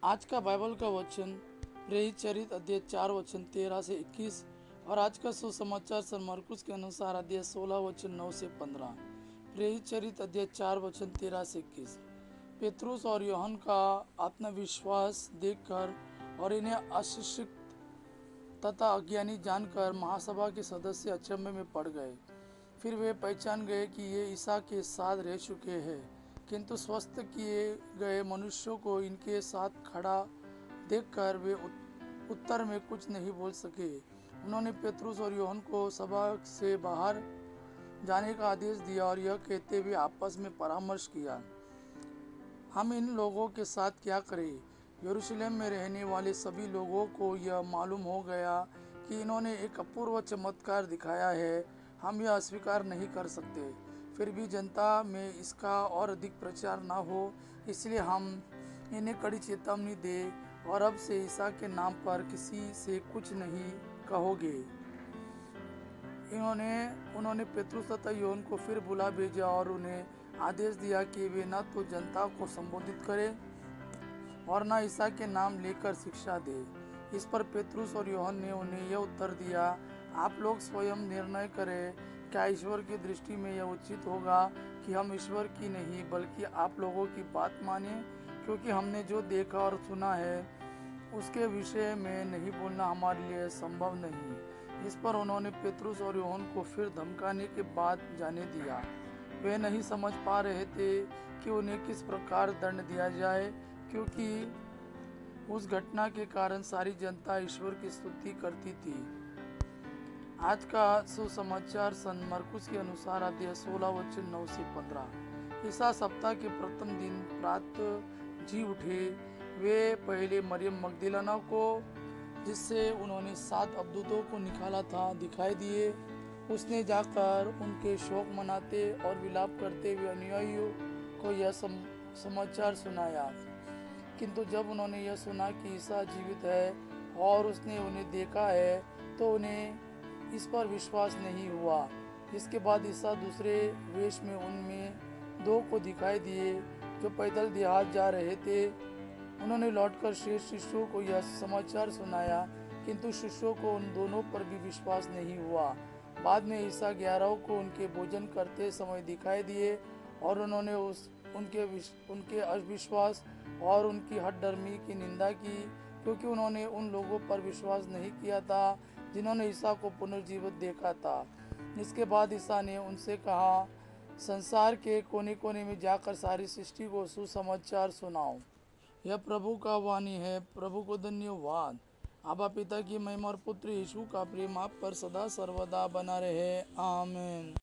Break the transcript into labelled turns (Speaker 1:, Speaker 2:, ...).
Speaker 1: आज का बाइबल का वचन प्रेरित चरित अध्याय 4 वचन 13 से 21 और आज का सुसमाचार सन मरकुस के अनुसार अध्याय 16 वचन 9 से 15। प्रेरित चरित अध्याय 4 वचन 13 से 21। पेतरुस और यूहन्ना का आत्मविश्वास देखकर और इन्हें अशिक्षित तथा अज्ञानी जानकर महासभा के सदस्य अचंभे में पड़ गए। फिर वे पहचान गए कि ये ईसा के साथ रह चुके हैं, किंतु स्वस्थ किए गए मनुष्यों को इनके साथ खड़ा देखकर वे उत्तर में कुछ नहीं बोल सके। उन्होंने पेतरुस और यूहन्ना को सभा से बाहर जाने का आदेश दिया और यह कहते हुए आपस में परामर्श किया, हम इन लोगों के साथ क्या करें? यरूशलेम में रहने वाले सभी लोगों को यह मालूम हो गया कि इन्होंने एक अपूर्व चमत्कार दिखाया है। हम यह अस्वीकार नहीं कर सकते। फिर भी जनता में इसका और अधिक प्रचार न हो, इसलिए हम इन्हें कड़ी चेतावनी दे और अब से ईसा के नाम पर किसी से कुछ नहीं कहोगे। उन्होंने पेतरुस तथा यूहन्ना को फिर बुला भेजा और उन्हें आदेश दिया कि वे न तो जनता को संबोधित करें और न ईसा के नाम लेकर शिक्षा दे। इस पर पेतरुस और यूहन्ना ने उन्हें यह उत्तर दिया, आप लोग स्वयं निर्णय करें, क्या ईश्वर की दृष्टि में यह उचित होगा कि हम ईश्वर की नहीं बल्कि आप लोगों की बात माने, क्योंकि हमने जो देखा और सुना है उसके विषय में नहीं बोलना हमारे लिए संभव नहीं। इस पर उन्होंने पेतरुस और यूहन्ना को फिर धमकाने के बाद जाने दिया। वे नहीं समझ पा रहे थे कि उन्हें किस प्रकार दंड दिया जाए, क्योंकि उस घटना के कारण सारी जनता ईश्वर की स्तुति करती थी। आज का सुसमाचार सन मरकुस के अनुसार अध्याय 16 वचन 9 से 15। ईसा सप्ताह के प्रथम दिन प्रातः जी उठे। वे पहले मरियम मगदलीना को, जिससे उन्होंने 7 अबदूतों को निकाला था, दिखाई दिए। उसने जाकर उनके शोक मनाते और विलाप करते हुए अनुयायियों को यह समाचार सुनाया। किंतु जब उन्होंने यह सुना कि ईसा जीवित है और उसने उन्हें देखा है, तो उन्हें इस पर विश्वास नहीं हुआ। इसके बाद ईसा दूसरे वेश में उनमें 2 को दिखाई दिए जो पैदल देहात जा रहे थे। उन्होंने लौटकर शेष शिष्यों को यह समाचार सुनाया, किंतु शिष्यों को उन दोनों पर भी विश्वास नहीं हुआ। बाद में ईसा 11 को उनके भोजन करते समय दिखाई दिए और उन्होंने उनके अविश्वास और उनकी हठधर्मी की निंदा की, क्योंकि उन्होंने उन लोगों पर विश्वास नहीं किया था जिन्होंने ईसा को पुनर्जीवित देखा था। इसके बाद ईसा ने उनसे कहा, संसार के कोने कोने में जाकर सारी सृष्टि को सुसमाचार सुनाओ। यह प्रभु का वाणी है। प्रभु को धन्यवाद। आबा पिता की महिमा और पुत्र यीशु का प्रेम आप पर सदा सर्वदा बना रहे। आमीन।